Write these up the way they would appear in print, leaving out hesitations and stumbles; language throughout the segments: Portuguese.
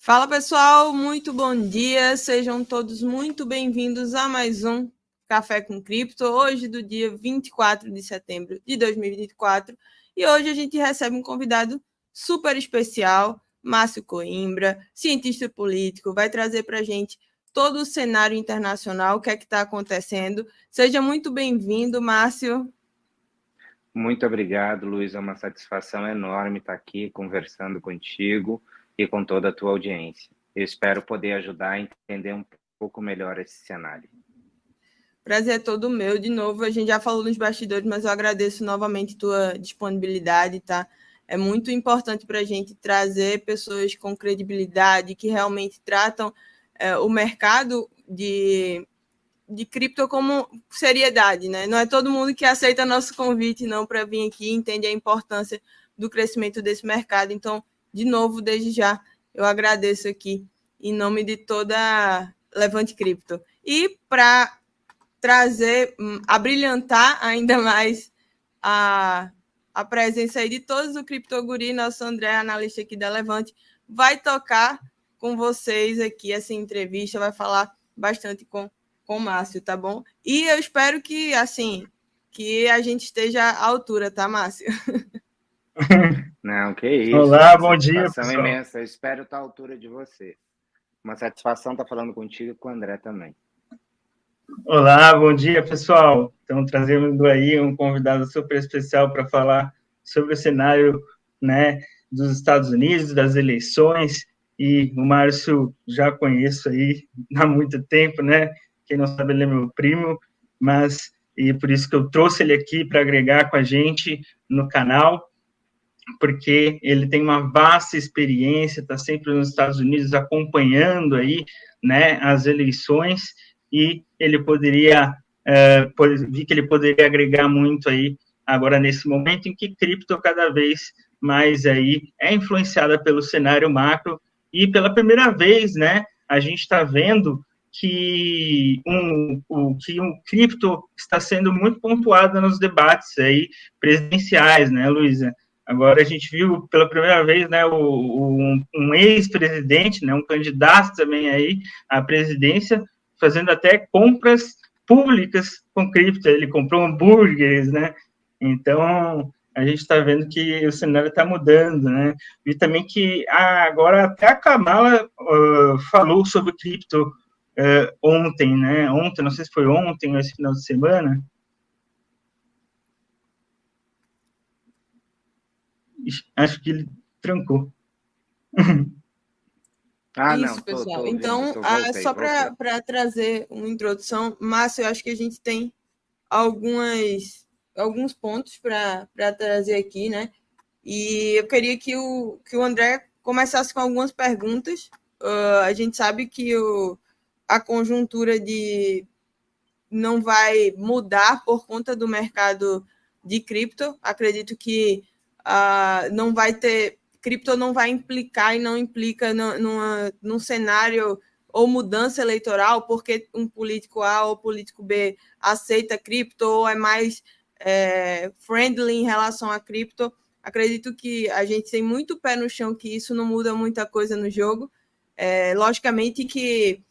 Fala pessoal, muito bom dia, sejam todos muito bem-vindos a mais um Café com Cripto, hoje do dia 24 de setembro de 2024, e hoje a gente recebe um convidado super especial, Márcio Coimbra, cientista político, vai trazer para a gente todo o cenário internacional, o que é que está acontecendo. Seja muito bem-vindo, Márcio. Muito obrigado, Luiz, é uma satisfação enorme estar aqui conversando contigo e com toda a tua audiência. Eu espero poder ajudar a entender um pouco melhor esse cenário. Prazer é todo meu. De novo, a gente já falou nos bastidores, mas eu agradeço novamente tua disponibilidade, tá? É muito importante para a gente trazer pessoas com credibilidade, que realmente tratam o mercado de cripto como seriedade, né? Não é todo mundo que aceita nosso convite, não, para vir aqui e entende a importância do crescimento desse mercado. Então, de novo, desde já, eu agradeço aqui, em nome de toda Levante Cripto. E para trazer, abrilhantar ainda mais a presença aí de todos o Criptoguri, nosso André, analista aqui da Levante, vai tocar com vocês aqui essa entrevista, vai falar bastante com o Márcio, tá bom? E eu espero que, assim, que a gente esteja à altura, tá, Márcio? Não, que isso. Olá, uma bom dia, satisfação pessoal. imensa. Eu espero estar à altura de você. Uma satisfação estar falando contigo e com o André também. Olá, bom dia, pessoal. Estamos trazendo aí um convidado super especial para falar sobre o cenário, né, dos Estados Unidos, das eleições, e o Márcio já conheço aí há muito tempo, né? Quem não sabe, ele é meu primo, mas e por isso que eu trouxe ele aqui para agregar com a gente no canal, porque ele tem uma vasta experiência, está sempre nos Estados Unidos acompanhando aí, né, as eleições, e ele poderia, vi que ele poderia agregar muito aí, agora nesse momento em que cripto cada vez mais aí é influenciada pelo cenário macro, e pela primeira vez, né, a gente está vendo que o cripto está sendo muito pontuado nos debates aí presidenciais, né, Luísa? Agora a gente viu pela primeira vez, né, um ex-presidente, né, um candidato também aí à presidência, fazendo até compras públicas com cripto. Ele comprou hambúrgueres, né? Então a gente está vendo que o cenário está mudando, né? E também que agora até a Kamala falou sobre cripto ontem, né? Ontem, não sei se foi ontem ou esse final de semana. Acho que ele trancou. Isso, pessoal. Então, só para trazer uma introdução, Márcio, eu acho que a gente tem alguns pontos para trazer aqui, né? E eu queria que o André começasse com algumas perguntas. A gente sabe que a conjuntura não vai mudar por conta do mercado de cripto. Acredito que não vai ter. Cripto não vai implicar e não implica num cenário ou mudança eleitoral, porque um político A ou político B aceita cripto ou é mais friendly em relação a cripto. Acredito que a gente tem muito pé no chão, que isso não muda muita coisa no jogo. Logicamente que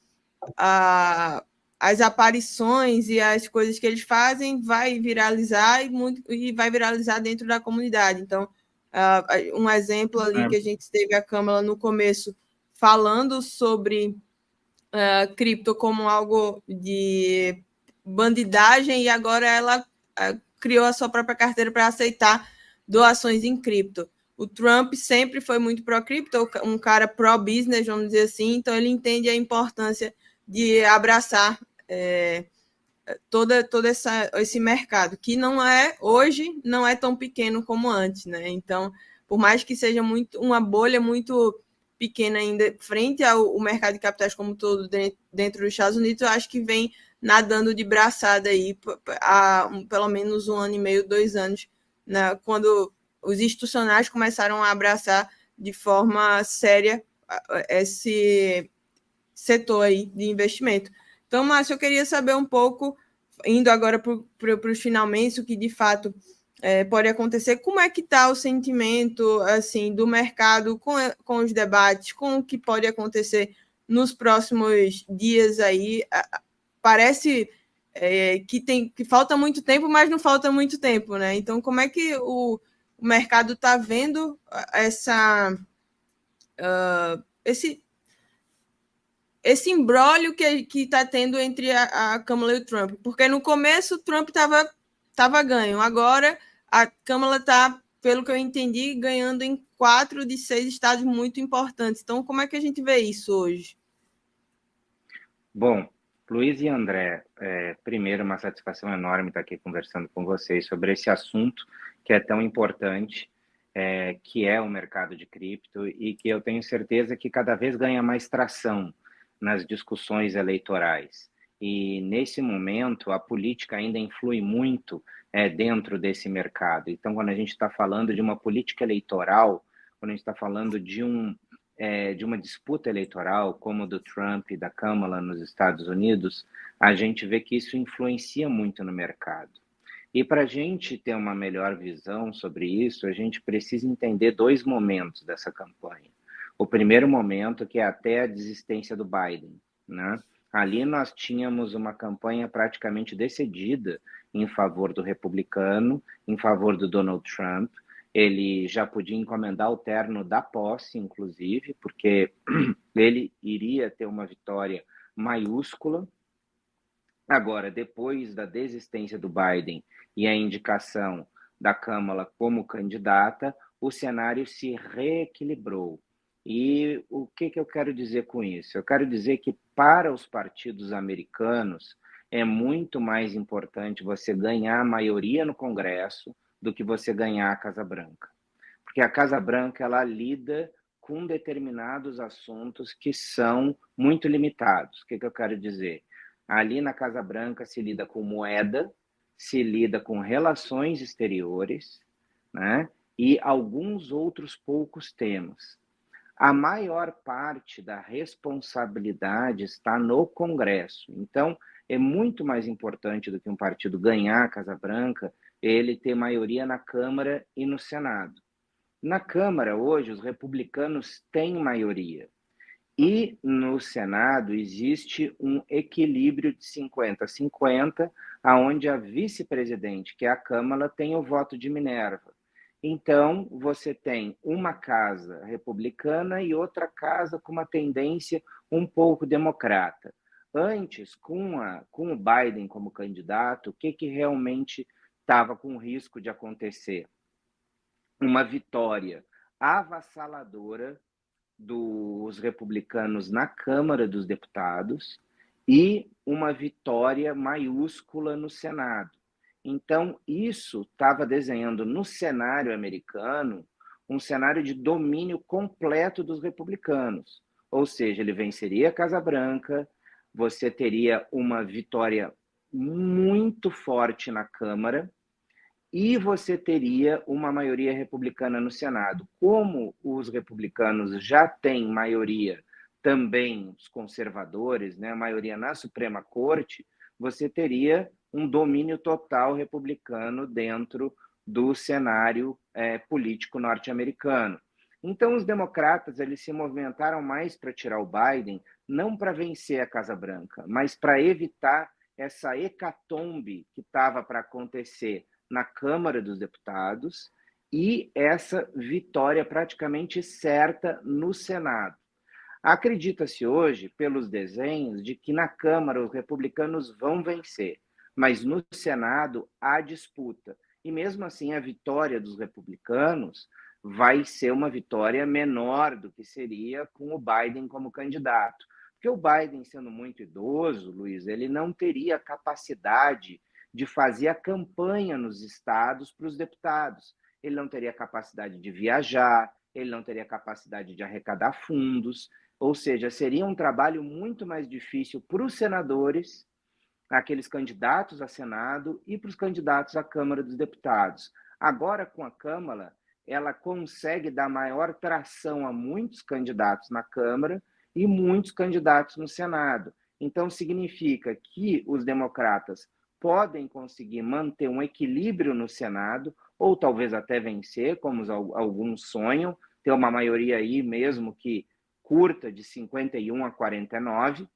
as aparições e as coisas que eles fazem vai viralizar e vai viralizar dentro da comunidade. Então, um exemplo ali que a gente teve a Câmara no começo falando sobre cripto como algo de bandidagem, e agora ela criou a sua própria carteira para aceitar doações em cripto. O Trump sempre foi muito pró-cripto, um cara pró-business, vamos dizer assim, então ele entende a importância de abraçar todo esse mercado, que hoje não é tão pequeno como antes, né? Então, por mais que seja uma bolha muito pequena ainda frente ao mercado de capitais como todo dentro dos Estados Unidos, eu acho que vem nadando de braçada aí há pelo menos 1 ano e meio, 2 anos, né, quando os institucionais começaram a abraçar de forma séria esse setor aí de investimento. Então, Márcio, eu queria saber um pouco, indo agora para os finalmente, o que de fato pode acontecer. Como é que está o sentimento assim do mercado com os debates, com o que pode acontecer nos próximos dias aí? Parece que falta muito tempo, mas não falta muito tempo, né? Então, como é que o mercado está vendo esse imbróglio que está tendo entre a Câmara e o Trump? Porque no começo o Trump estava ganho, agora a Câmara está, pelo que eu entendi, ganhando em 4 de 6 estados muito importantes. Então, como é que a gente vê isso hoje? Bom, Luiz e André, primeiro, uma satisfação enorme estar aqui conversando com vocês sobre esse assunto que é tão importante, que é o mercado de cripto, e que eu tenho certeza que cada vez ganha mais tração nas discussões eleitorais. E, nesse momento, a política ainda influi muito dentro desse mercado. Então, quando a gente está falando de uma política eleitoral, quando a gente está falando de uma disputa eleitoral, como do Trump e da Kamala nos Estados Unidos, a gente vê que isso influencia muito no mercado. E para a gente ter uma melhor visão sobre isso, a gente precisa entender 2 momentos dessa campanha. O primeiro momento, que é até a desistência do Biden, né? Ali nós tínhamos uma campanha praticamente decidida em favor do republicano, em favor do Donald Trump. Ele já podia encomendar o terno da posse, inclusive, porque ele iria ter uma vitória maiúscula. Agora, depois da desistência do Biden e a indicação da Kamala como candidata, o cenário se reequilibrou. E o que eu quero dizer com isso? Eu quero dizer que para os partidos americanos é muito mais importante você ganhar a maioria no Congresso do que você ganhar a Casa Branca. Porque a Casa Branca, ela lida com determinados assuntos que são muito limitados. O que eu quero dizer? Ali na Casa Branca se lida com moeda, se lida com relações exteriores, né? E alguns outros poucos temas. A maior parte da responsabilidade está no Congresso. Então, é muito mais importante do que um partido ganhar a Casa Branca, ele ter maioria na Câmara e no Senado. Na Câmara, hoje, os republicanos têm maioria. E no Senado existe um equilíbrio de 50-50, onde a vice-presidente, que é a Kamala, tem o voto de Minerva. Então, você tem uma casa republicana e outra casa com uma tendência um pouco democrata. Antes, com o Biden como candidato, o que realmente estava com risco de acontecer? Uma vitória avassaladora dos republicanos na Câmara dos Deputados e uma vitória maiúscula no Senado. Então, isso estava desenhando no cenário americano um cenário de domínio completo dos republicanos. Ou seja, ele venceria a Casa Branca, você teria uma vitória muito forte na Câmara, e você teria uma maioria republicana no Senado. Como os republicanos já têm maioria também, os conservadores, né, a maioria na Suprema Corte, você teria um domínio total republicano dentro do cenário político norte-americano. Então, os democratas eles se movimentaram mais para tirar o Biden, não para vencer a Casa Branca, mas para evitar essa hecatombe que estava para acontecer na Câmara dos Deputados e essa vitória praticamente certa no Senado. Acredita-se hoje, pelos desenhos, de que na Câmara os republicanos vão vencer, mas no Senado há disputa. E mesmo assim, a vitória dos republicanos vai ser uma vitória menor do que seria com o Biden como candidato. Porque o Biden, sendo muito idoso, Luiz, ele não teria capacidade de fazer a campanha nos estados para os deputados. Ele não teria capacidade de viajar, ele não teria capacidade de arrecadar fundos, ou seja, seria um trabalho muito mais difícil para os senadores, aqueles candidatos a Senado e para os candidatos à Câmara dos Deputados. Agora, com a Câmara, ela consegue dar maior tração a muitos candidatos na Câmara e muitos candidatos no Senado. Então, significa que os democratas podem conseguir manter um equilíbrio no Senado, ou talvez até vencer, como alguns sonham, ter uma maioria aí mesmo que curta de 51 a 49,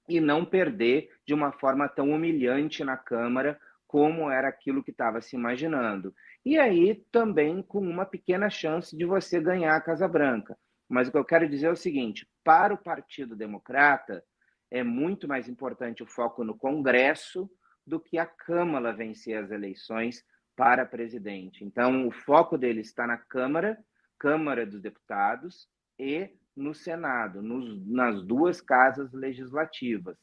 e não perder de uma forma tão humilhante na Câmara como era aquilo que estava se imaginando. E aí também com uma pequena chance de você ganhar a Casa Branca. Mas o que eu quero dizer é o seguinte, para o Partido Democrata, é muito mais importante o foco no Congresso do que a Câmara vencer as eleições para presidente. Então, o foco dele está na Câmara dos Deputados e no Senado, nas duas casas legislativas.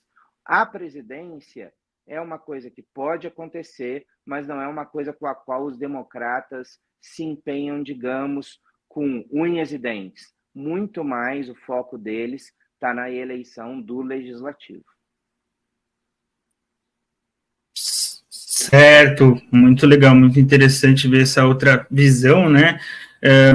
A presidência é uma coisa que pode acontecer, mas não é uma coisa com a qual os democratas se empenham, digamos, com unhas e dentes. Muito mais o foco deles está na eleição do legislativo. Certo, muito legal, muito interessante ver essa outra visão, né,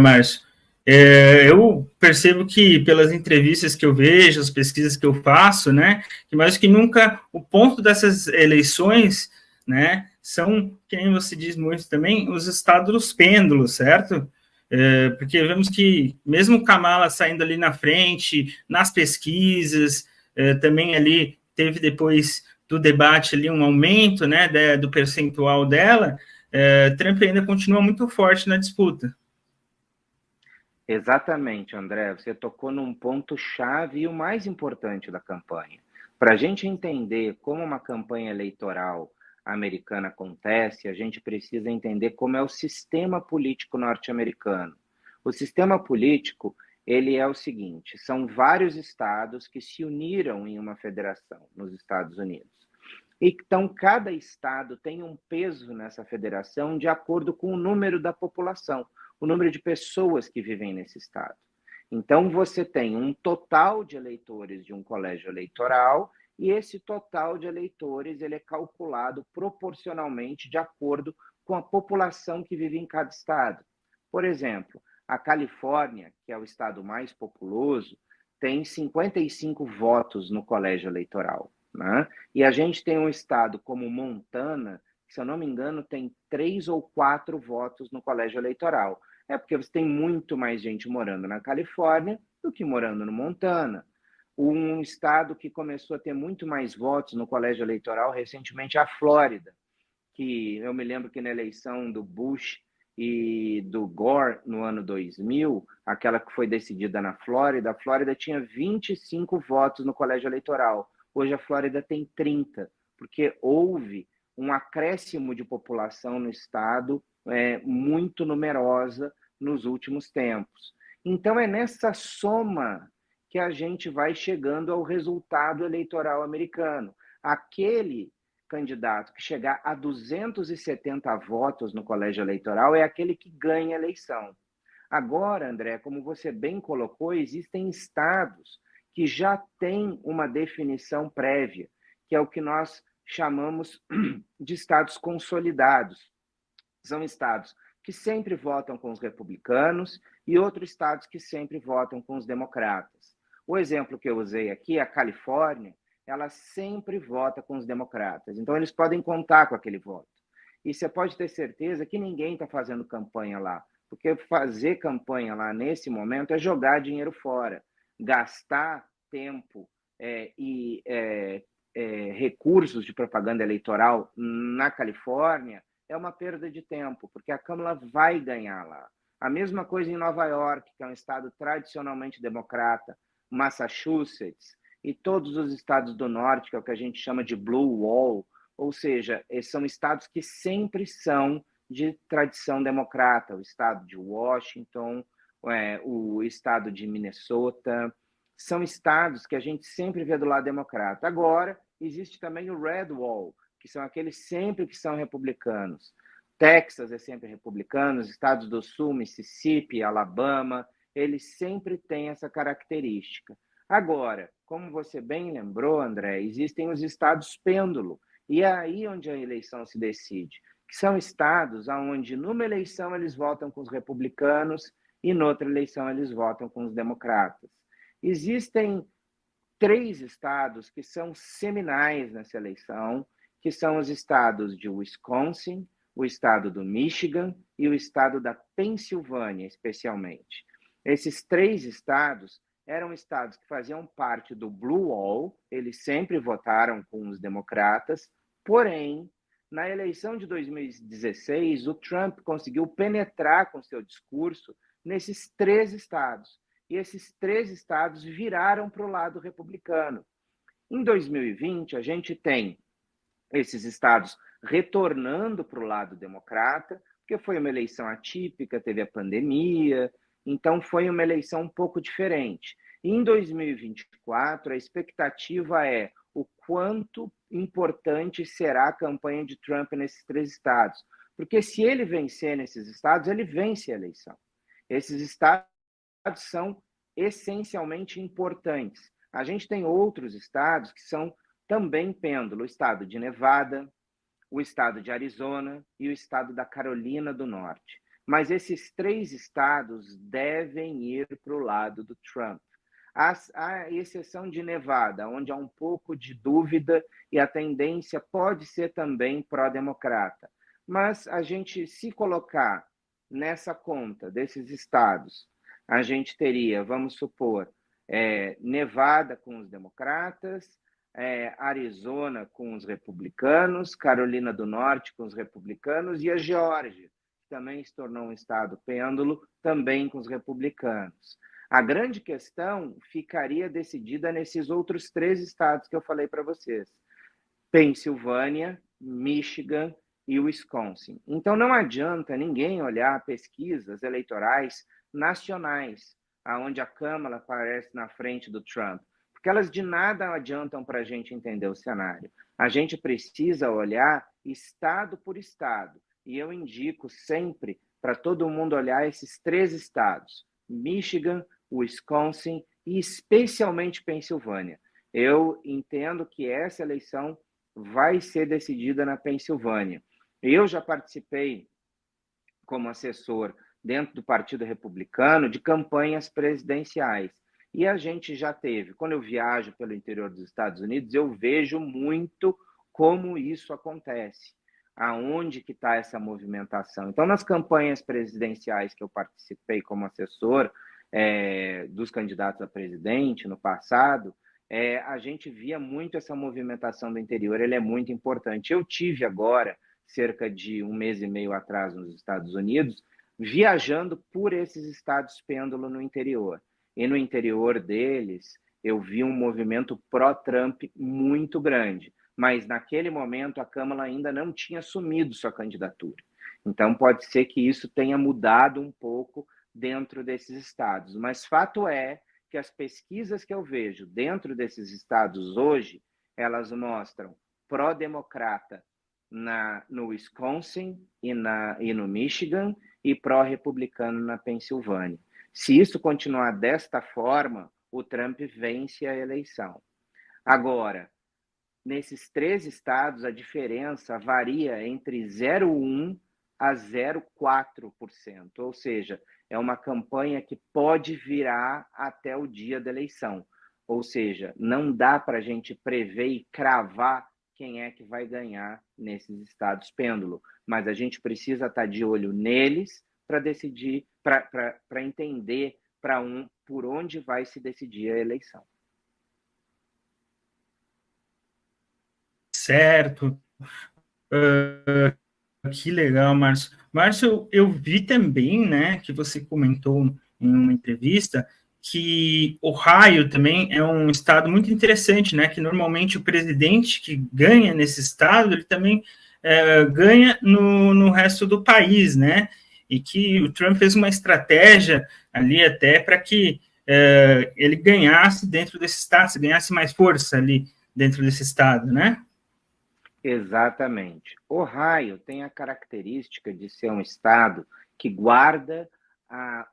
Márcio? Eu percebo que pelas entrevistas que eu vejo, as pesquisas que eu faço, né, que mais que nunca o ponto dessas eleições, né, são, que nem você diz muito também, os estados pêndulos, certo? Porque vemos que mesmo Kamala saindo ali na frente, nas pesquisas, também ali teve depois do debate ali um aumento, né, do percentual dela, Trump ainda continua muito forte na disputa. Exatamente, André. Você tocou num ponto-chave e o mais importante da campanha. Para a gente entender como uma campanha eleitoral americana acontece, a gente precisa entender como é o sistema político norte-americano. O sistema político, ele é o seguinte, são vários estados que se uniram em uma federação nos Estados Unidos. Então, cada estado tem um peso nessa federação de acordo com o número da população, o número de pessoas que vivem nesse estado. Então, você tem um total de eleitores de um colégio eleitoral e esse total de eleitores ele é calculado proporcionalmente de acordo com a população que vive em cada estado. Por exemplo, a Califórnia, que é o estado mais populoso, tem 55 votos no colégio eleitoral, né? E a gente tem um estado como Montana, que, se eu não me engano, tem 3 ou 4 votos no colégio eleitoral. É porque você tem muito mais gente morando na Califórnia do que morando no Montana. Um estado que começou a ter muito mais votos no colégio eleitoral recentemente é a Flórida, que eu me lembro que na eleição do Bush e do Gore no ano 2000, aquela que foi decidida na Flórida, a Flórida tinha 25 votos no colégio eleitoral. Hoje a Flórida tem 30, porque houve um acréscimo de população no estado muito numerosa nos últimos tempos. Então é nessa soma que a gente vai chegando ao resultado eleitoral americano. Aquele candidato que chegar a 270 votos no colégio eleitoral é aquele que ganha a eleição. Agora, André, como você bem colocou, existem estados que já têm uma definição prévia, que é o que nós chamamos de estados consolidados. São estados que sempre votam com os republicanos e outros estados que sempre votam com os democratas. O exemplo que eu usei aqui, a Califórnia, ela sempre vota com os democratas. Então, eles podem contar com aquele voto. E você pode ter certeza que ninguém está fazendo campanha lá, porque fazer campanha lá nesse momento é jogar dinheiro fora, gastar tempo e recursos de propaganda eleitoral na Califórnia é uma perda de tempo, porque a Câmara vai ganhar lá. A mesma coisa em Nova York, que é um estado tradicionalmente democrata, Massachusetts e todos os estados do norte, que é o que a gente chama de Blue Wall, ou seja, são estados que sempre são de tradição democrata, o estado de Washington, o estado de Minnesota, são estados que a gente sempre vê do lado democrata. Agora, existe também o Red Wall, que são aqueles sempre que são republicanos. Texas é sempre republicano, os estados do sul, Mississippi, Alabama, eles sempre têm essa característica. Agora, como você bem lembrou, André, existem os estados pêndulo, e é aí onde a eleição se decide, que são estados onde numa eleição eles votam com os republicanos e noutra eleição eles votam com os democratas. Existem 3 estados que são seminais nessa eleição, que são os estados de Wisconsin, o estado do Michigan e o estado da Pensilvânia, especialmente. Esses 3 estados eram estados que faziam parte do Blue Wall, eles sempre votaram com os democratas, porém, na eleição de 2016, o Trump conseguiu penetrar com seu discurso nesses 3 estados, e esses 3 estados viraram para o lado republicano. Em 2020, a gente tem esses estados retornando para o lado democrata, porque foi uma eleição atípica, teve a pandemia, então foi uma eleição um pouco diferente. E em 2024, a expectativa é o quanto importante será a campanha de Trump nesses 3 estados. Porque se ele vencer nesses estados, ele vence a eleição. Esses estados são essencialmente importantes. A gente tem outros estados que são também pêndulo, o estado de Nevada, o estado de Arizona e o estado da Carolina do Norte. Mas esses 3 estados devem ir para o lado do Trump. À exceção de Nevada, onde há um pouco de dúvida e a tendência pode ser também pró-democrata. Mas a gente, se colocar nessa conta desses estados, a gente teria, vamos supor, Nevada com os democratas, Arizona com os republicanos, Carolina do Norte com os republicanos e a Geórgia, que também se tornou um estado pêndulo, também com os republicanos. A grande questão ficaria decidida nesses outros 3 estados que eu falei para vocês: Pensilvânia, Michigan e Wisconsin. Então, não adianta ninguém olhar pesquisas eleitorais nacionais, onde a Câmara aparece na frente do Trump, porque elas de nada adiantam para a gente entender o cenário. A gente precisa olhar estado por estado, e eu indico sempre para todo mundo olhar esses 3 estados: Michigan, Wisconsin e especialmente Pensilvânia. Eu entendo que essa eleição vai ser decidida na Pensilvânia. Eu já participei como assessor dentro do Partido Republicano de campanhas presidenciais. E a gente já teve, quando eu viajo pelo interior dos Estados Unidos, eu vejo muito como isso acontece, aonde que está essa movimentação. Então, nas campanhas presidenciais que eu participei como assessor dos candidatos a presidente no passado, a gente via muito essa movimentação do interior, ele é muito importante. Eu tive agora, cerca de 1 mês e meio atrás, nos Estados Unidos, viajando por esses estados pêndulo no interior. E no interior deles, eu vi um movimento pró-Trump muito grande. Mas, naquele momento, a Câmara ainda não tinha assumido sua candidatura. Então, pode ser que isso tenha mudado um pouco dentro desses estados. Mas fato é que as pesquisas que eu vejo dentro desses estados hoje, elas mostram pró-democrata no Wisconsin e no Michigan e pró-republicano na Pensilvânia. Se isso continuar desta forma, o Trump vence a eleição. Agora, nesses 3 estados, a diferença varia entre 0,1% a 0,4%, ou seja, é uma campanha que pode virar até o dia da eleição. Ou seja, não dá para a gente prever e cravar quem é que vai ganhar nesses estados pêndulo, mas a gente precisa estar de olho neles para decidir, para entender por onde vai se decidir a eleição. Certo. Que legal, Márcio. Márcio, eu vi também, né, que você comentou em uma entrevista que Ohio também é um estado muito interessante, né, que normalmente o presidente que ganha nesse estado, ele também ganha no resto do país, né, e que o Trump fez uma estratégia ali até para que ele ganhasse dentro desse estado, ganhasse mais força ali dentro desse estado, né? Exatamente. Ohio tem a característica de ser um estado que guarda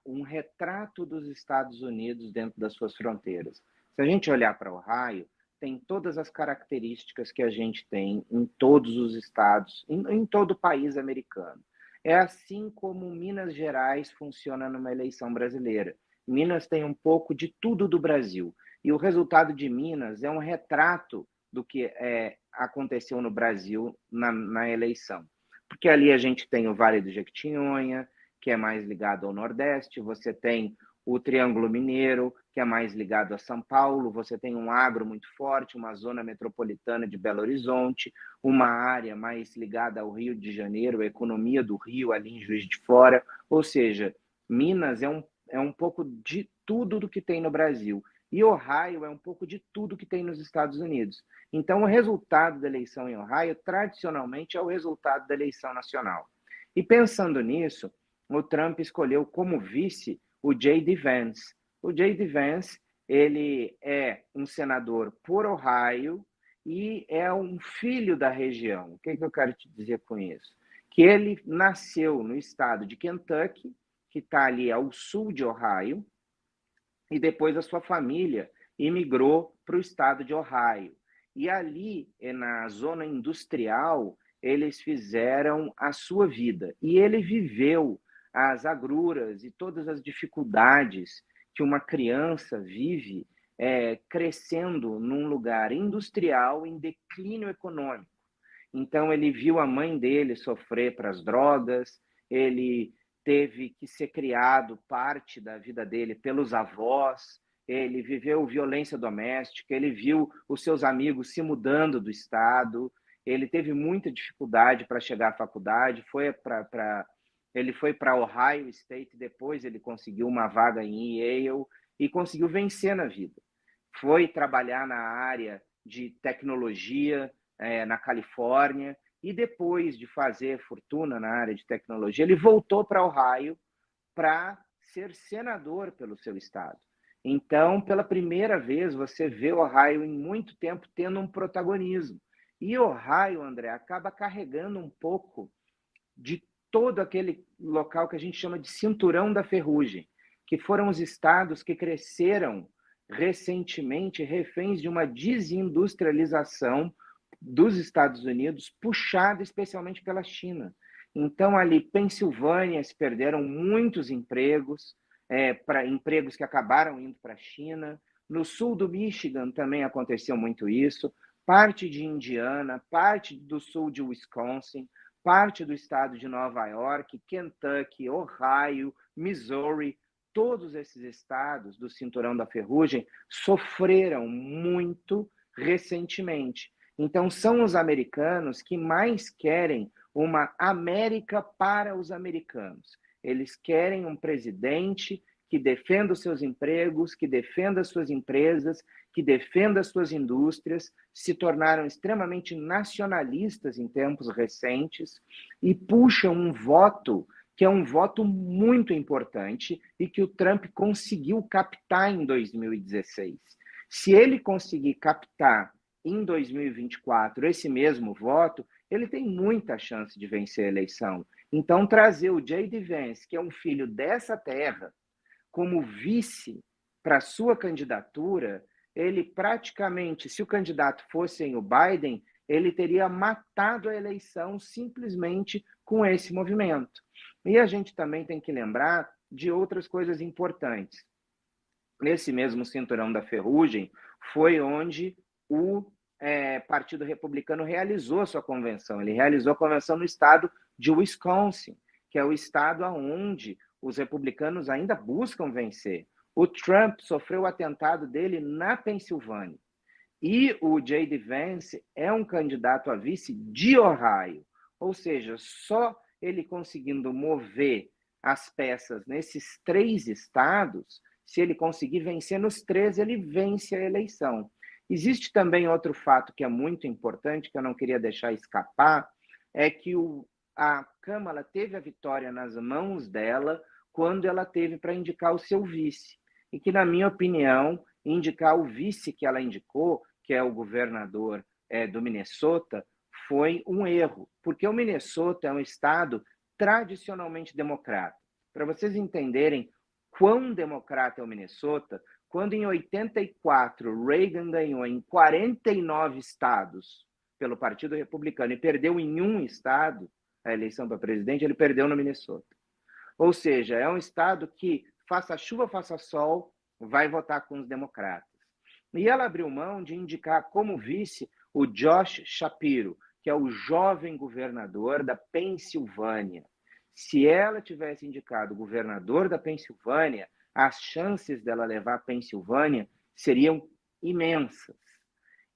um retrato dos Estados Unidos dentro das suas fronteiras. Se a gente olhar para Ohio, tem todas as características que a gente tem em todos os estados, em todo o país americano. É assim como Minas Gerais funciona numa eleição brasileira. Minas tem um pouco de tudo do Brasil. E o resultado de Minas é um retrato do que é aconteceu no Brasil na eleição. Porque ali a gente tem o Vale do Jequitinhonha, que é mais ligado ao Nordeste, você tem o Triângulo Mineiro, que é mais ligado a São Paulo, você tem um agro muito forte, uma zona metropolitana de Belo Horizonte, uma área mais ligada ao Rio de Janeiro, a economia do Rio ali em Juiz de Fora, ou seja, Minas é um pouco de tudo do que tem no Brasil. E Ohio é um pouco de tudo que tem nos Estados Unidos. Então, o resultado da eleição em Ohio, tradicionalmente, é o resultado da eleição nacional. E pensando nisso, o Trump escolheu como vice o J.D. Vance. O J.D. Vance, ele é um senador por Ohio e é um filho da região. O que eu quero te dizer com isso? Que ele nasceu no estado de Kentucky, que está ali ao sul de Ohio, e depois a sua família imigrou para o estado de Ohio. E ali, na zona industrial, eles fizeram a sua vida. E ele viveu as agruras e todas as dificuldades que uma criança vive crescendo num lugar industrial em declínio econômico. Então, ele viu a mãe dele sofrer para as drogas, ele teve que ser criado parte da vida dele pelos avós, ele viveu violência doméstica, ele viu os seus amigos se mudando do estado, ele teve muita dificuldade para chegar à faculdade, ele foi para Ohio State, depois ele conseguiu uma vaga em Yale e conseguiu vencer na vida. Foi trabalhar na área de tecnologia na Califórnia, e depois de fazer fortuna na área de tecnologia, ele voltou para Ohio para ser senador pelo seu estado. Então, pela primeira vez, você vê Ohio em muito tempo tendo um protagonismo. E Ohio, André, acaba carregando um pouco de todo aquele local que a gente chama de cinturão da ferrugem, que foram os estados que cresceram recentemente reféns de uma desindustrialização dos Estados Unidos, puxada especialmente pela China. Então, ali, Pensilvânia, se perderam muitos empregos, para empregos que acabaram indo para a China. No sul do Michigan também aconteceu muito isso. Parte de Indiana, parte do sul de Wisconsin, parte do estado de Nova York, Kentucky, Ohio, Missouri, todos esses estados do Cinturão da Ferrugem sofreram muito recentemente. Então, são os americanos que mais querem uma América para os americanos. Eles querem um presidente que defenda os seus empregos, que defenda as suas empresas, que defenda as suas indústrias, se tornaram extremamente nacionalistas em tempos recentes e puxam um voto que é um voto muito importante e que o Trump conseguiu captar em 2016. Se ele conseguir captar em 2024 esse mesmo voto, ele tem muita chance de vencer a eleição. Então, trazer o J.D. Vance, que é um filho dessa terra, como vice para sua candidatura, ele praticamente, se o candidato fosse o Biden, ele teria matado a eleição simplesmente com esse movimento. E a gente também tem que lembrar de outras coisas importantes. Nesse mesmo Cinturão da Ferrugem, foi onde o Partido Republicano realizou a sua convenção. Ele realizou a convenção no estado de Wisconsin, que é o estado onde os republicanos ainda buscam vencer. O Trump sofreu o atentado dele na Pensilvânia. E o J.D. Vance é um candidato a vice de Ohio. Ou seja, só ele conseguindo mover as peças nesses 3 estados, se ele conseguir vencer nos 3, ele vence a eleição. Existe também outro fato que é muito importante, que eu não queria deixar escapar, é que a Câmara teve a vitória nas mãos dela quando ela teve para indicar o seu vice. E que, na minha opinião, indicar o vice que ela indicou, que é o governador do Minnesota, foi um erro, porque o Minnesota é um estado tradicionalmente democrata. Para vocês entenderem quão democrata é o Minnesota, quando em 84 Reagan ganhou em 49 estados pelo Partido Republicano e perdeu em um estado a eleição para presidente, ele perdeu no Minnesota. Ou seja, é um estado que, faça chuva, faça sol, vai votar com os democratas. E ela abriu mão de indicar como vice o Josh Shapiro, que é o jovem governador da Pensilvânia. Se ela tivesse indicado o governador da Pensilvânia, as chances dela levar a Pensilvânia seriam imensas.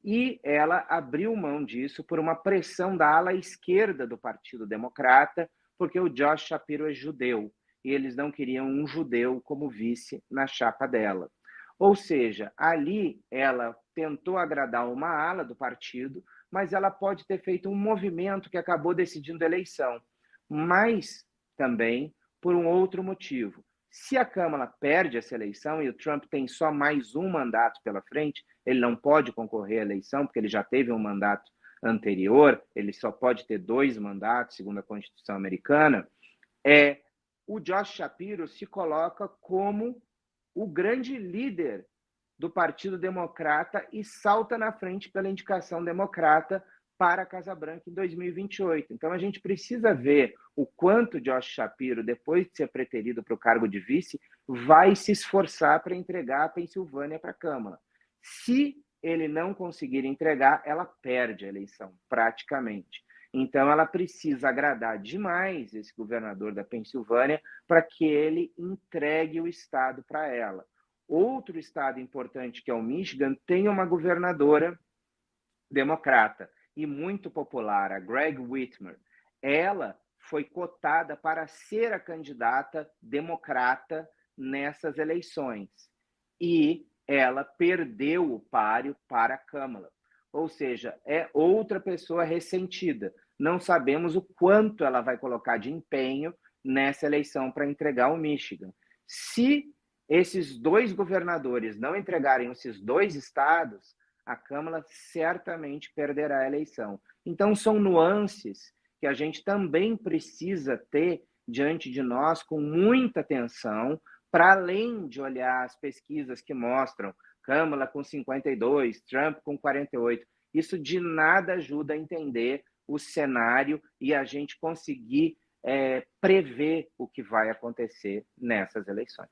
E ela abriu mão disso por uma pressão da ala esquerda do Partido Democrata, porque o Josh Shapiro é judeu, e eles não queriam um judeu como vice na chapa dela. Ou seja, ali ela tentou agradar uma ala do partido, mas ela pode ter feito um movimento que acabou decidindo a eleição. Mas também por um outro motivo. Se a Câmara perde essa eleição e o Trump tem só mais um mandato pela frente, ele não pode concorrer à eleição, porque ele já teve um mandato anterior, ele só pode ter 2 mandatos, segundo a Constituição americana, o Josh Shapiro se coloca como o grande líder do Partido Democrata e salta na frente pela indicação democrata para a Casa Branca em 2028. Então, a gente precisa ver o quanto Josh Shapiro, depois de ser preterido para o cargo de vice, vai se esforçar para entregar a Pensilvânia para a Câmara. Se ele não conseguir entregar, ela perde a eleição, praticamente. Então, ela precisa agradar demais esse governador da Pensilvânia para que ele entregue o estado para ela. Outro estado importante, que é o Michigan, tem uma governadora democrata e muito popular, a Greg Whitmer. Ela foi cotada para ser a candidata democrata nessas eleições. E ela perdeu o páreo para a Câmara. Ou seja, é outra pessoa ressentida. Não sabemos o quanto ela vai colocar de empenho nessa eleição para entregar o Michigan. Se esses 2 governadores não entregarem esses 2 estados, a Câmara certamente perderá a eleição. Então, são nuances que a gente também precisa ter diante de nós com muita atenção, para além de olhar as pesquisas que mostram Câmara com 52, Trump com 48. Isso de nada ajuda a entender o cenário e a gente conseguir prever o que vai acontecer nessas eleições.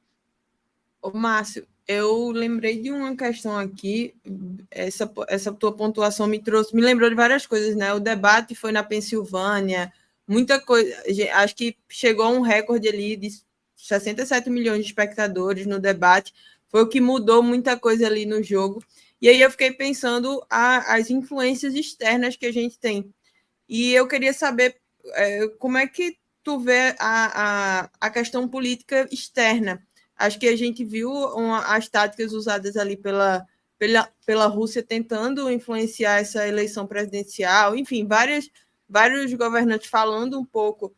Ô, Márcio, eu lembrei de uma questão aqui, essa tua pontuação me lembrou de várias coisas, né? O debate foi na Pensilvânia, muita coisa, acho que chegou a um recorde ali de 67 milhões de espectadores no debate, foi o que mudou muita coisa ali no jogo. E aí eu fiquei pensando as influências externas que a gente tem. E eu queria saber como é que tu vê a questão política externa. Acho que a gente viu as táticas usadas ali pela Rússia tentando influenciar essa eleição presidencial, enfim, vários governantes falando um pouco,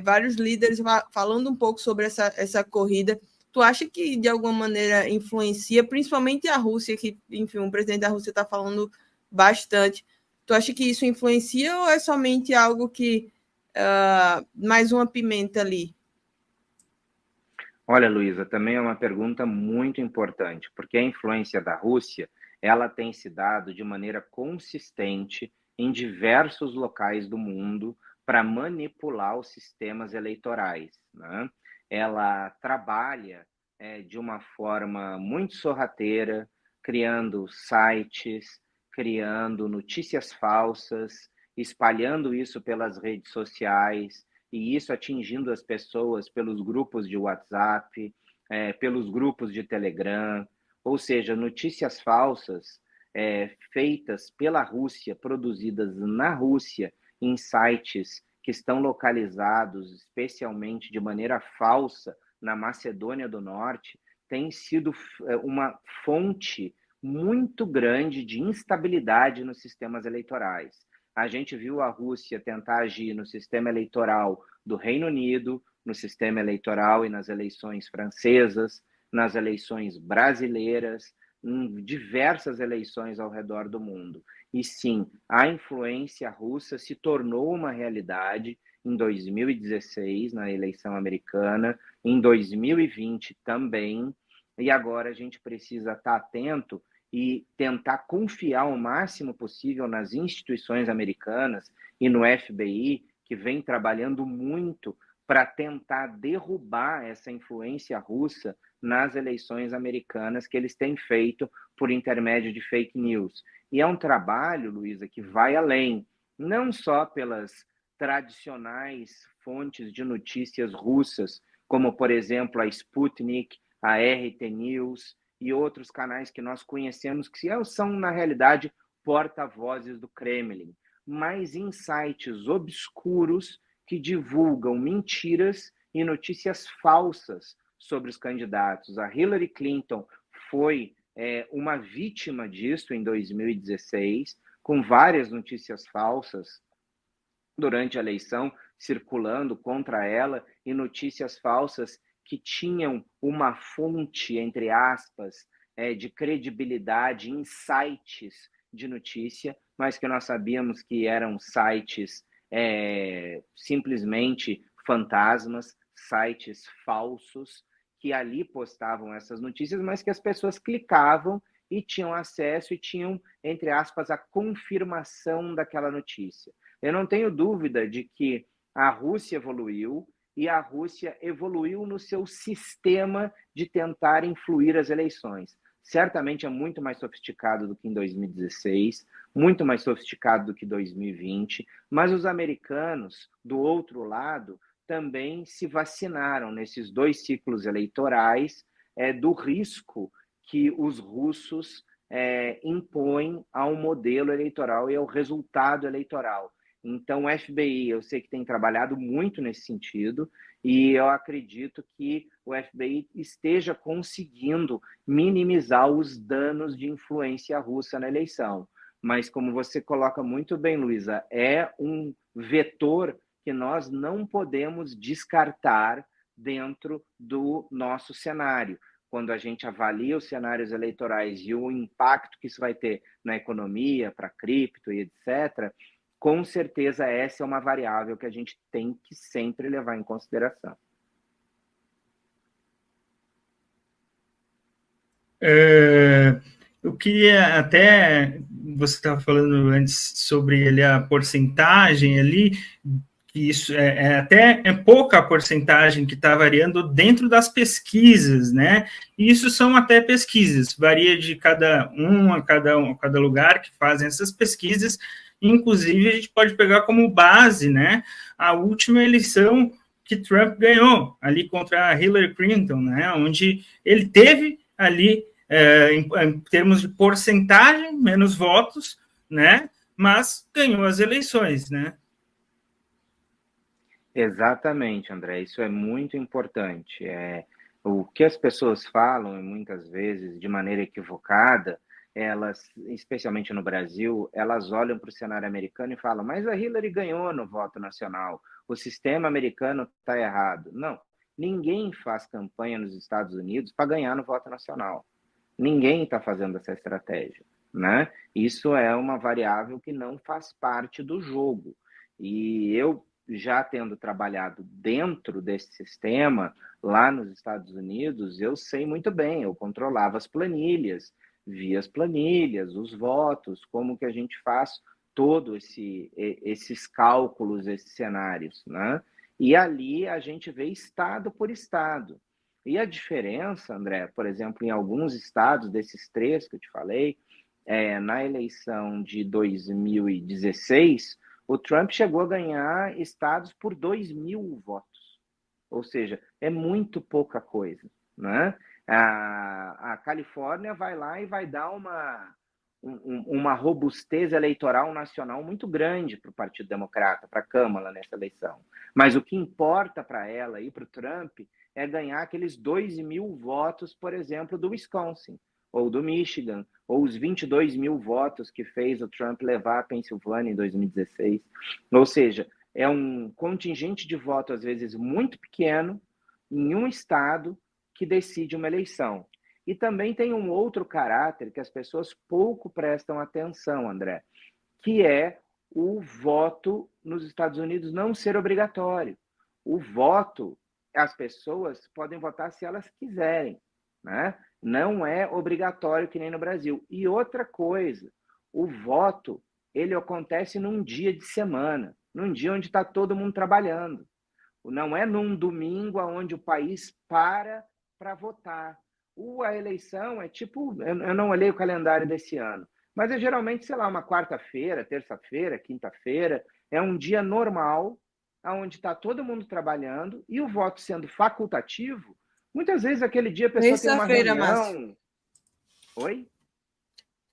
vários líderes falando um pouco sobre essa corrida. Tu acha que, de alguma maneira, influencia, principalmente a Rússia, que, enfim, o presidente da Rússia está falando bastante. Tu acha que isso influencia ou é somente algo que mais uma pimenta ali? Olha, Luísa, também é uma pergunta muito importante, porque a influência da Rússia, ela tem se dado de maneira consistente em diversos locais do mundo para manipular os sistemas eleitorais, né? Ela trabalha de uma forma muito sorrateira, criando sites, criando notícias falsas, espalhando isso pelas redes sociais, e isso atingindo as pessoas pelos grupos de WhatsApp, pelos grupos de Telegram, ou seja, notícias falsas feitas pela Rússia, produzidas na Rússia, em sites que estão localizados, especialmente de maneira falsa, na Macedônia do Norte, tem sido uma fonte muito grande de instabilidade nos sistemas eleitorais. A gente viu a Rússia tentar agir no sistema eleitoral do Reino Unido, no sistema eleitoral e nas eleições francesas, nas eleições brasileiras, em diversas eleições ao redor do mundo. E sim, a influência russa se tornou uma realidade em 2016, na eleição americana, em 2020 também, e agora a gente precisa estar atento e tentar confiar o máximo possível nas instituições americanas e no FBI, que vem trabalhando muito para tentar derrubar essa influência russa nas eleições americanas que eles têm feito por intermédio de fake news. E é um trabalho, Luísa, que vai além, não só pelas tradicionais fontes de notícias russas, como, por exemplo, a Sputnik, a RT News e outros canais que nós conhecemos, que são, na realidade, porta-vozes do Kremlin, mas em sites obscuros que divulgam mentiras e notícias falsas sobre os candidatos. A Hillary Clinton foi uma vítima disso em 2016, com várias notícias falsas durante a eleição circulando contra ela e notícias falsas que tinham uma fonte, entre aspas, de credibilidade em sites de notícia, mas que nós sabíamos que eram sites simplesmente fantasmas, sites falsos, que ali postavam essas notícias, mas que as pessoas clicavam e tinham acesso e tinham, entre aspas, a confirmação daquela notícia. Eu não tenho dúvida de que a Rússia evoluiu e a Rússia evoluiu no seu sistema de tentar influir as eleições. Certamente é muito mais sofisticado do que em 2016, muito mais sofisticado do que 2020, mas os americanos, do outro lado, também se vacinaram nesses 2 ciclos eleitorais do risco que os russos impõem ao modelo eleitoral e ao resultado eleitoral. Então, o FBI, eu sei que tem trabalhado muito nesse sentido, e eu acredito que o FBI esteja conseguindo minimizar os danos de influência russa na eleição. Mas, como você coloca muito bem, Luísa, é um vetor que nós não podemos descartar dentro do nosso cenário. Quando a gente avalia os cenários eleitorais e o impacto que isso vai ter na economia, para cripto e etc., com certeza essa é uma variável que a gente tem que sempre levar em consideração. Eu queria até, você estava falando antes sobre a porcentagem ali, que isso até pouca a porcentagem que está variando dentro das pesquisas, né? E isso são até pesquisas, varia de cada lugar que fazem essas pesquisas. Inclusive, a gente pode pegar como base, né, a última eleição que Trump ganhou, ali contra a Hillary Clinton, né, onde ele teve ali, em termos de porcentagem, menos votos, né, mas ganhou as eleições, né? Exatamente, André, isso é muito importante. O que as pessoas falam, muitas vezes, de maneira equivocada, elas, especialmente no Brasil, elas olham para o cenário americano e falam, mas a Hillary ganhou no voto nacional, o sistema americano está errado. Não, ninguém faz campanha nos Estados Unidos para ganhar no voto nacional. Ninguém está fazendo essa estratégia, né? Isso é uma variável que não faz parte do jogo. E eu, já tendo trabalhado dentro desse sistema, lá nos Estados Unidos, eu sei muito bem, eu controlava as planilhas, via as planilhas, os votos, como que a gente faz todos esses cálculos, esses cenários, né? E ali a gente vê estado por estado. E a diferença, André, por exemplo, em alguns estados, desses 3 que eu te falei, na eleição de 2016, o Trump chegou a ganhar estados por 2.000 votos. Ou seja, é muito pouca coisa, né? A Califórnia vai lá e vai dar uma robustez eleitoral nacional muito grande para o Partido Democrata, para a Câmara nessa eleição. Mas o que importa para ela e para o Trump é ganhar aqueles 2.000 votos, por exemplo, do Wisconsin, ou do Michigan, ou os 22.000 votos que fez o Trump levar a Pensilvânia em 2016. Ou seja, é um contingente de voto, às vezes, muito pequeno, em um estado que decide uma eleição. E também tem um outro caráter que as pessoas pouco prestam atenção, André, que é o voto nos Estados Unidos não ser obrigatório. O voto, as pessoas podem votar se elas quiserem, né? Não é obrigatório que nem no Brasil. E outra coisa, o voto, ele acontece num dia de semana, num dia onde está todo mundo trabalhando. Não é num domingo onde o país para para votar. A eleição é tipo, eu não olhei o calendário desse ano, mas é geralmente, sei lá, uma quarta-feira, terça-feira, quinta-feira, é um dia normal, onde está todo mundo trabalhando, e o voto sendo facultativo, muitas vezes aquele dia a pessoa tem uma reunião... Márcio. Oi?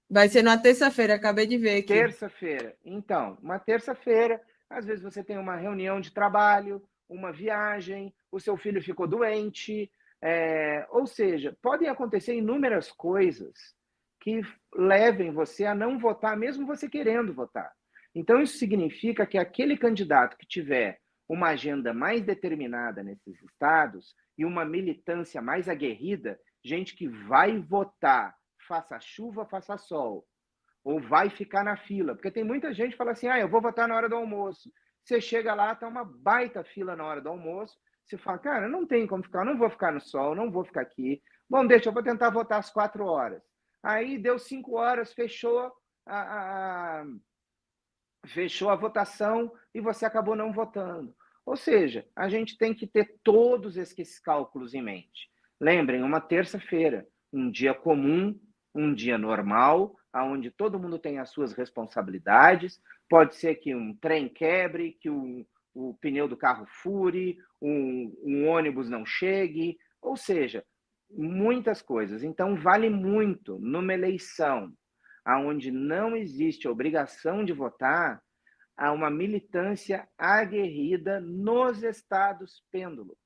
Vai ser na terça-feira, acabei de ver aqui. Terça-feira. Então, uma terça-feira, às vezes você tem uma reunião de trabalho, uma viagem, o seu filho ficou doente, ou seja, podem acontecer inúmeras coisas que levem você a não votar, mesmo você querendo votar. Então, isso significa que aquele candidato que tiver uma agenda mais determinada nesses estados e uma militância mais aguerrida, gente que vai votar, faça chuva, faça sol, ou vai ficar na fila. Porque tem muita gente que fala assim, eu vou votar na hora do almoço. Você chega lá, tá uma baita fila na hora do almoço, você fala, cara, não tem como ficar, não vou ficar no sol, não vou ficar aqui. Bom, eu vou tentar votar às 4 horas. Aí deu 5 horas, fechou a votação e você acabou não votando. Ou seja, a gente tem que ter todos esses cálculos em mente. Lembrem, uma terça-feira, um dia comum, um dia normal, onde todo mundo tem as suas responsabilidades. Pode ser que um trem quebre, que o pneu do carro fure, um ônibus não chegue, ou seja, muitas coisas. Então, vale muito numa eleição onde não existe obrigação de votar, há uma militância aguerrida nos estados pêndulo.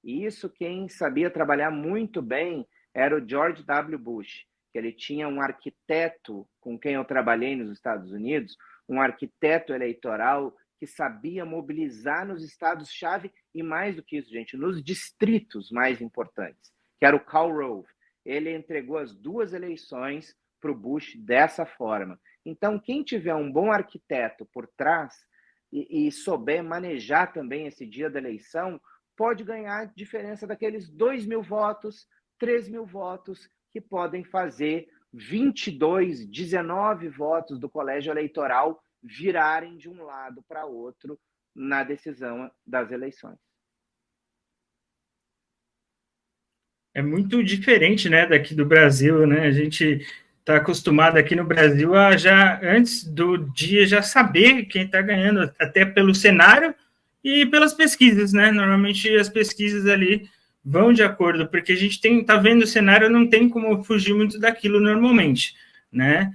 E isso quem sabia trabalhar muito bem era o George W. Bush, que ele tinha um arquiteto com quem eu trabalhei nos Estados Unidos, um arquiteto eleitoral que sabia mobilizar nos estados-chave e, mais do que isso, gente, nos distritos mais importantes, que era o Karl Rove. Ele entregou as 2 eleições para o Bush dessa forma. Então, quem tiver um bom arquiteto por trás e souber manejar também esse dia da eleição, pode ganhar diferença daqueles 2.000 votos, 3.000 votos, que podem fazer 19 votos do colégio eleitoral virarem de um lado para outro na decisão das eleições. É muito diferente, né, daqui do Brasil, né? A gente está acostumado aqui no Brasil a já, antes do dia, já saber quem está ganhando, até pelo cenário e pelas pesquisas, né? Normalmente as pesquisas ali vão de acordo, porque a gente está vendo o cenário, não tem como fugir muito daquilo normalmente, né?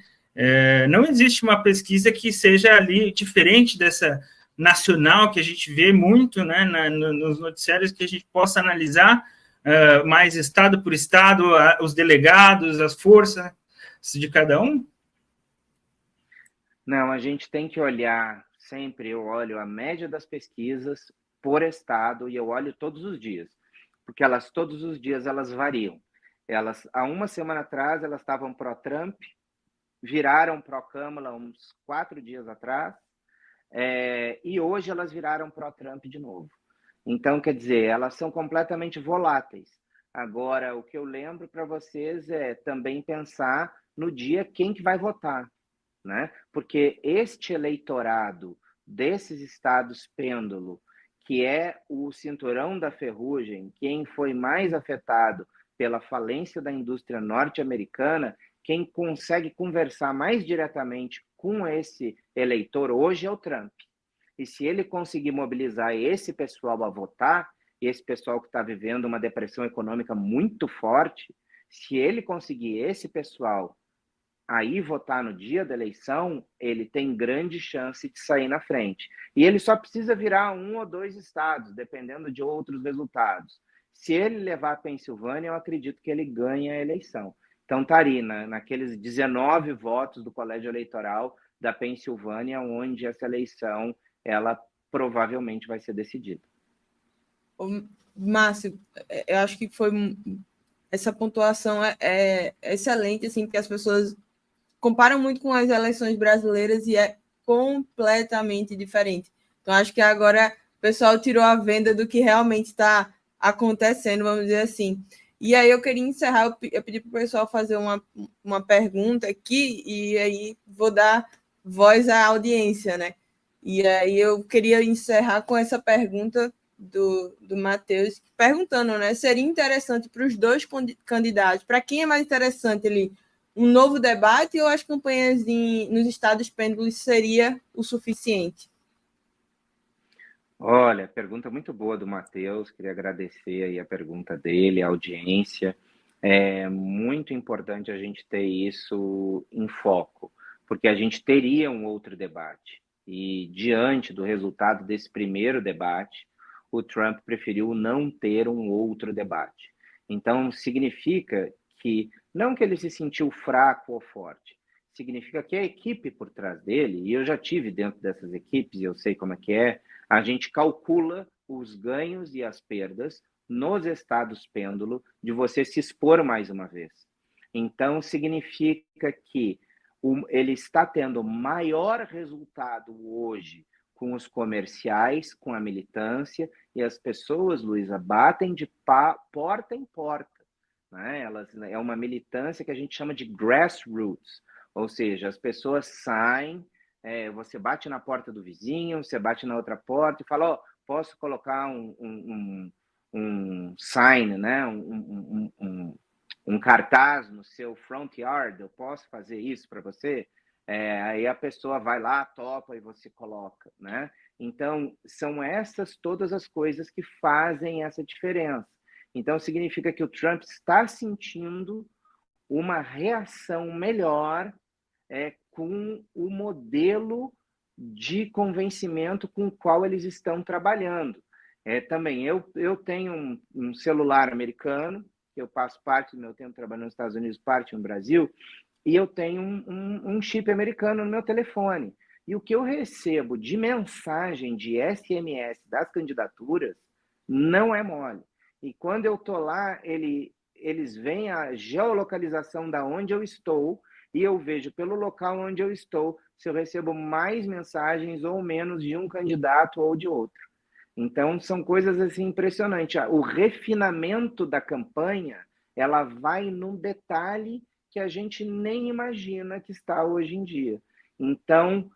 Não existe uma pesquisa que seja ali diferente dessa nacional, que a gente vê muito, né, nos noticiários, que a gente possa analisar mais estado por estado, os delegados, as forças de cada um? Não, a gente tem que olhar sempre, eu olho a média das pesquisas por estado e eu olho todos os dias, porque todos os dias elas variam. Há uma semana atrás, elas estavam pró-Trump, viraram pró-Câmara uns 4 dias atrás, e hoje elas viraram pró-Trump de novo. Então, quer dizer, elas são completamente voláteis. Agora, o que eu lembro para vocês é também pensar no dia quem que vai votar, né? Porque este eleitorado desses estados pêndulo, que é o cinturão da ferrugem, quem foi mais afetado pela falência da indústria norte-americana, quem consegue conversar mais diretamente com esse eleitor hoje é o Trump. E se ele conseguir mobilizar esse pessoal a votar, esse pessoal que está vivendo uma depressão econômica muito forte, se ele conseguir esse pessoal aí votar no dia da eleição, ele tem grande chance de sair na frente. E ele só precisa virar 1 ou 2 estados, dependendo de outros resultados. Se ele levar a Pensilvânia, eu acredito que ele ganha a eleição. Então, está aí, naqueles 19 votos do colégio eleitoral da Pensilvânia, onde essa eleição ela provavelmente vai ser decidida. Márcio, eu acho que essa pontuação é excelente, assim, porque as pessoas comparam muito com as eleições brasileiras e é completamente diferente. Então, acho que agora o pessoal tirou a venda do que realmente está acontecendo, vamos dizer assim. E aí eu queria encerrar, eu pedi para o pessoal fazer uma pergunta aqui, e aí vou dar voz à audiência, né? E aí eu queria encerrar com essa pergunta do Matheus, perguntando, né? Seria interessante para os dois candidatos, para quem é mais interessante ali, um novo debate ou as campanhas nos estados pêndulos seria o suficiente? Olha, pergunta muito boa do Matheus, queria agradecer aí a pergunta dele, a audiência. É muito importante a gente ter isso em foco, porque a gente teria um outro debate. E diante do resultado desse primeiro debate, o Trump preferiu não ter um outro debate. Então, significa que, não que ele se sentiu fraco ou forte, significa que a equipe por trás dele, e eu já tive dentro dessas equipes, e eu sei como é que é, a gente calcula os ganhos e as perdas nos estados pêndulo de você se expor mais uma vez. Então, significa que ele está tendo maior resultado hoje com os comerciais, com a militância, e as pessoas, Luísa, batem de porta em porta. Né? É uma militância que a gente chama de grassroots, ou seja, as pessoas saem, você bate na porta do vizinho, você bate na outra porta e fala, oh, posso colocar um sign, né? um cartaz no seu front yard, eu posso fazer isso para você? Aí a pessoa vai lá, topa e você coloca, né? Então, são essas todas as coisas que fazem essa diferença. Então, significa que o Trump está sentindo uma reação melhor com o modelo de convencimento com o qual eles estão trabalhando. Também, eu tenho um celular americano, que eu passo parte do meu tempo trabalhando nos Estados Unidos, parte no Brasil, e eu tenho um chip americano no meu telefone. E o que eu recebo de mensagem de SMS das candidaturas não é mole. E quando eu estou lá, eles veem a geolocalização da onde eu estou e eu vejo pelo local onde eu estou se eu recebo mais mensagens ou menos de um candidato ou de outro. Então, são coisas assim impressionantes. O refinamento da campanha, ela vai num detalhe que a gente nem imagina que está hoje em dia. Então,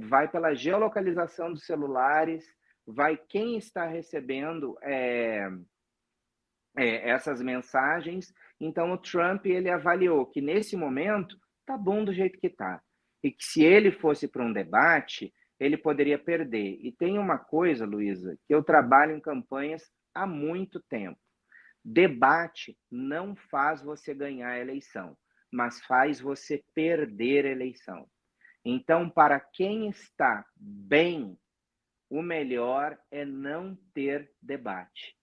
vai pela geolocalização dos celulares, vai quem está recebendo essas mensagens. Então, o Trump ele avaliou que, nesse momento, tá bom do jeito que está. E que se ele fosse para um debate, ele poderia perder. E tem uma coisa, Luísa, que eu trabalho em campanhas há muito tempo. Debate não faz você ganhar a eleição, mas faz você perder a eleição. Então, para quem está bem, o melhor é não ter debate.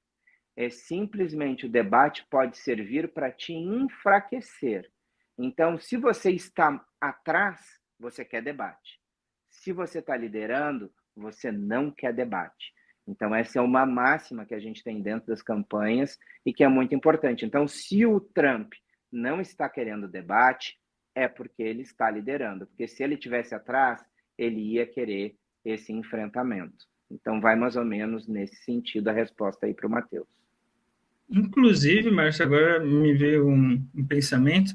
Simplesmente o debate pode servir para te enfraquecer. Então, se você está atrás, você quer debate. Se você está liderando, você não quer debate. Então, essa é uma máxima que a gente tem dentro das campanhas e que é muito importante. Então, se o Trump não está querendo debate, é porque ele está liderando. Porque se ele estivesse atrás, ele ia querer esse enfrentamento. Então, vai mais ou menos nesse sentido a resposta aí para o Matheus. Inclusive, Márcio, agora me veio um pensamento.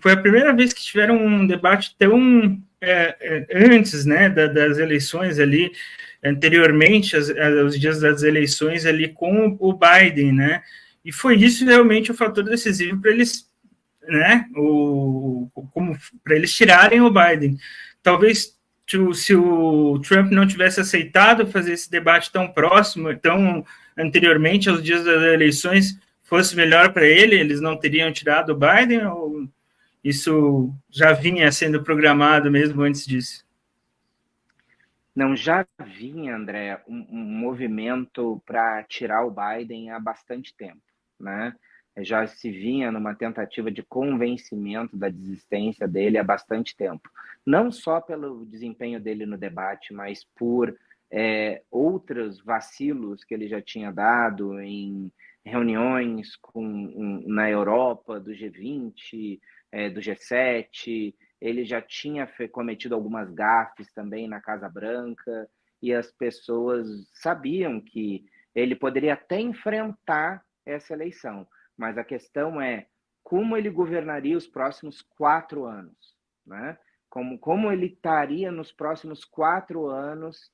Foi a primeira vez que tiveram um debate tão antes, né, das eleições ali, anteriormente aos dias das eleições ali com o Biden, né? E foi isso realmente o fator decisivo para eles, né? Para eles tirarem o Biden. Talvez se o Trump não tivesse aceitado fazer esse debate tão próximo, tão anteriormente aos dias das eleições, fosse melhor para ele, eles não teriam tirado o Biden, ou isso já vinha sendo programado mesmo antes disso? Não, já vinha, André, um movimento para tirar o Biden há bastante tempo, né? Já se vinha numa tentativa de convencimento da desistência dele há bastante tempo. Não só pelo desempenho dele no debate, mas por outros vacilos que ele já tinha dado em reuniões na Europa, do G20, do G7. Ele já tinha cometido algumas gafes também na Casa Branca, e as pessoas sabiam que ele poderia até enfrentar essa eleição. Mas a questão é como ele governaria os próximos 4 anos, né? Como ele estaria nos próximos 4 anos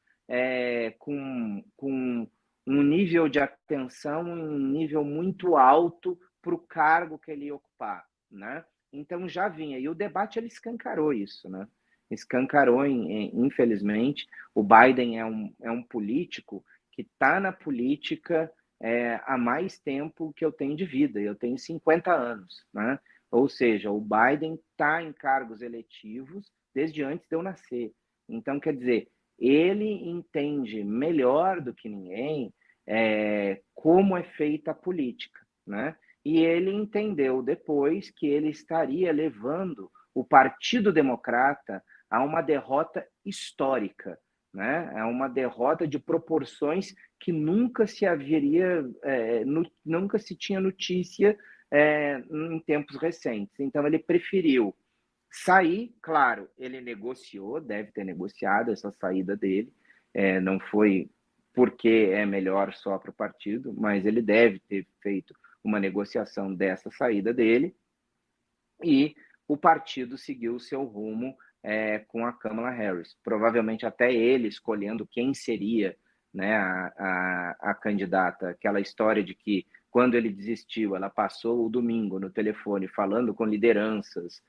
com um nível de atenção, um nível muito alto para o cargo que ele ia ocupar, né? Então já vinha, e o debate ele escancarou isso, né? Escancarou, infelizmente, o Biden é um político que está na política há mais tempo que eu tenho de vida, eu tenho 50 anos, né? Ou seja, o Biden está em cargos eletivos desde antes de eu nascer. Então, quer dizer, ele entende melhor do que ninguém como é feita a política, né? E ele entendeu depois que ele estaria levando o Partido Democrata a uma derrota histórica, né? É uma derrota de proporções que nunca se haveria, nunca se tinha notícia em tempos recentes. Então ele preferiu sair, claro, ele negociou, deve ter negociado essa saída dele, não foi porque é melhor só para o partido, mas ele deve ter feito uma negociação dessa saída dele, e o partido seguiu o seu rumo com a Kamala Harris. Provavelmente até ele escolhendo quem seria, né, a candidata. Aquela história de que quando ele desistiu, ela passou o domingo no telefone falando com lideranças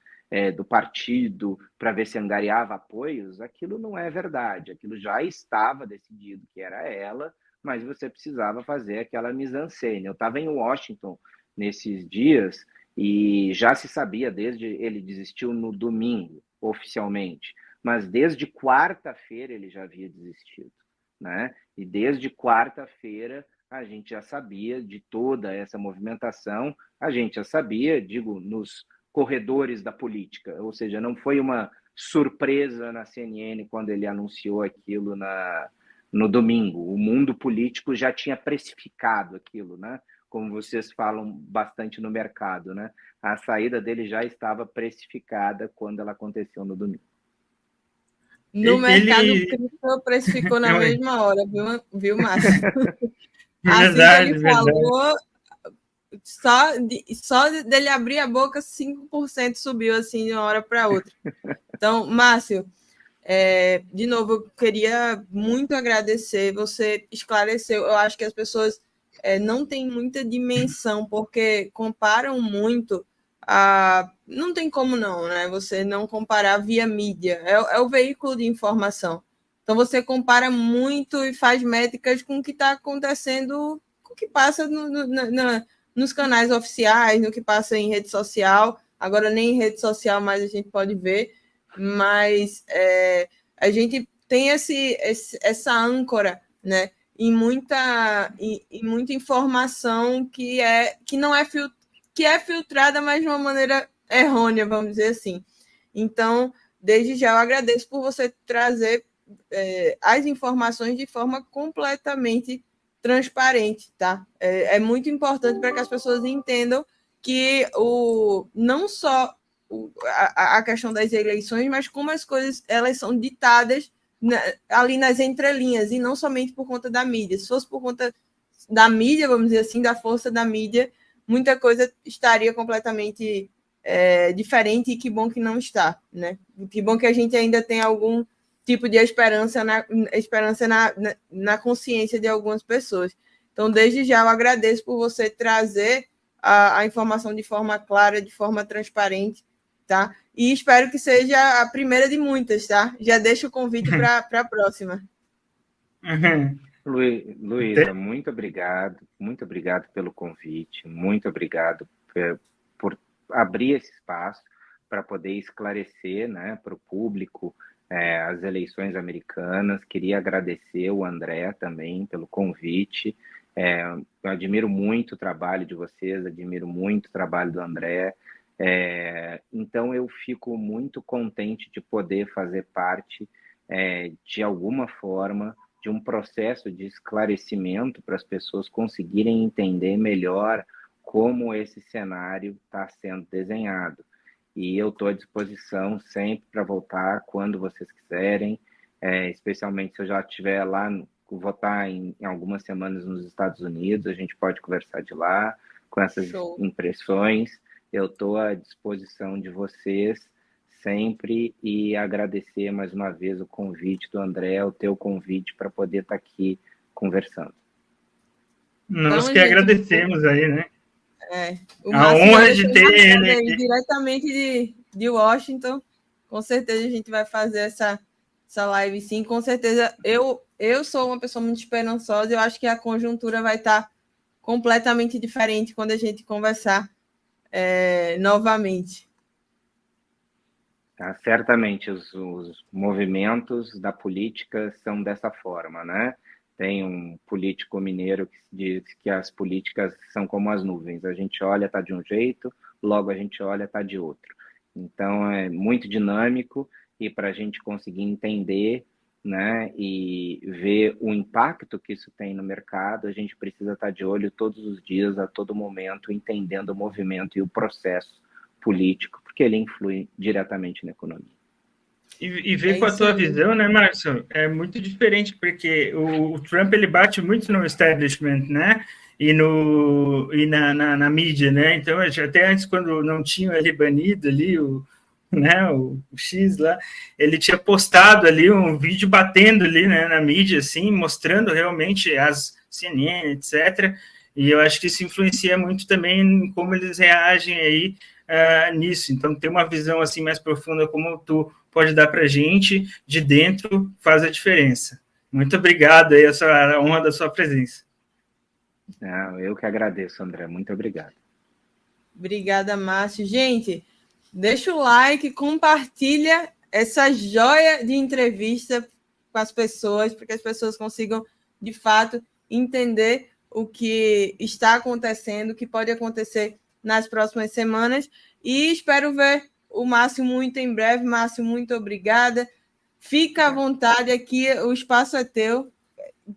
do partido para ver se angariava apoios. Aquilo não é verdade. Aquilo já estava decidido que era ela, mas você precisava fazer aquela mise-en-scène. Eu estava em Washington nesses dias e já se sabia, desde ele desistiu no domingo, oficialmente, mas desde quarta-feira ele já havia desistido, né? E desde quarta-feira a gente já sabia de toda essa movimentação, a gente já sabia, digo, nos corredores da política, ou seja, não foi uma surpresa na CNN quando ele anunciou aquilo no domingo. O mundo político já tinha precificado aquilo, né? Como vocês falam bastante no mercado, né? A saída dele já estava precificada quando ela aconteceu no domingo. No mercado, o cripto precificou na mesma hora, viu, Márcio? Assim que ele falou, só dele abrir a boca, 5% subiu assim de uma hora para outra. Então, Márcio, de novo, eu queria muito agradecer, você esclareceu. Eu acho que as pessoas não têm muita dimensão, porque comparam muito. Não tem como não, né? Você não comparar via mídia, é o veículo de informação. Então, você compara muito e faz métricas com o que está acontecendo, com o que passa nos canais oficiais, no que passa em rede social. Agora, nem em rede social mais a gente pode ver, mas a gente tem essa âncora, né, em muita informação que não é que é filtrada, mas de uma maneira errônea, vamos dizer assim. Então, desde já eu agradeço por você trazer as informações de forma completamente transparente, tá? É muito importante para que as pessoas entendam que não só a questão das eleições, mas como as coisas elas são ditadas ali nas entrelinhas, e não somente por conta da mídia. Se fosse por conta da mídia, vamos dizer assim, da força da mídia, muita coisa estaria completamente diferente, e que bom que não está, né? Que bom que a gente ainda tem algum tipo de esperança na consciência de algumas pessoas. Então, desde já, eu agradeço por você trazer a informação de forma clara, de forma transparente, tá? E espero que seja a primeira de muitas, tá? Já deixo o convite para a próxima. Luísa, muito obrigado pelo convite, muito obrigado por abrir esse espaço para poder esclarecer, né, para o público as eleições americanas. Queria agradecer o André também pelo convite. Eu admiro muito o trabalho de vocês, admiro muito o trabalho do André. Então eu fico muito contente de poder fazer parte, de alguma forma, de um processo de esclarecimento para as pessoas conseguirem entender melhor como esse cenário está sendo desenhado. E eu estou à disposição sempre para voltar quando vocês quiserem, especialmente se eu já estiver lá, vou estar em algumas semanas nos Estados Unidos, a gente pode conversar de lá com essas impressões. Eu estou à disposição de vocês sempre, e agradecer mais uma vez o convite do André, o teu convite para poder estar aqui conversando. Nós então, que agradecemos aí, né? A honra de ter ele aí, diretamente de Washington. Com certeza a gente vai fazer essa live, sim. Com certeza, eu sou uma pessoa muito esperançosa. Eu acho que a conjuntura vai estar completamente diferente quando a gente conversar novamente. Certamente, os movimentos da política são dessa forma, né? Tem um político mineiro que diz que as políticas são como as nuvens. A gente olha, está de um jeito, logo a gente olha, está de outro. Então, é muito dinâmico e para a gente conseguir entender, né, e ver o impacto que isso tem no mercado, a gente precisa estar de olho todos os dias, a todo momento, entendendo o movimento e o processo político, porque ele influi diretamente na economia. E ver com a tua visão, né, Márcio? É muito diferente, porque o Trump, ele bate muito no establishment, né? E na mídia, né? Então, até antes, quando não tinha ele banido ali, o X lá, ele tinha postado ali um vídeo batendo ali, né, na mídia, assim, mostrando realmente as CNN, etc. E eu acho que isso influencia muito também em como eles reagem aí nisso. Então, ter uma visão assim mais profunda como tu pode dar para a gente de dentro faz a diferença. Muito obrigado aí, a honra da sua presença. Eu que agradeço, André. Muito obrigado. Obrigada, Márcio. Gente, deixa o like, compartilha essa joia de entrevista com as pessoas, para que as pessoas consigam, de fato, entender o que está acontecendo, o que pode acontecer nas próximas semanas. E espero ver o Márcio muito em breve. Márcio, muito obrigada. Fica à vontade aqui, o espaço é teu.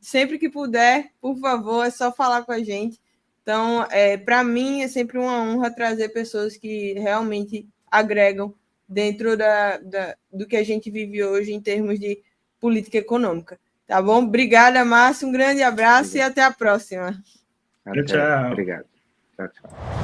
Sempre que puder, por favor, é só falar com a gente. Então, para mim, é sempre uma honra trazer pessoas que realmente agregam dentro do que a gente vive hoje em termos de política econômica. Tá bom? Obrigada, Márcio. Um grande abraço e até a próxima. Tchau. Obrigado. Tchau.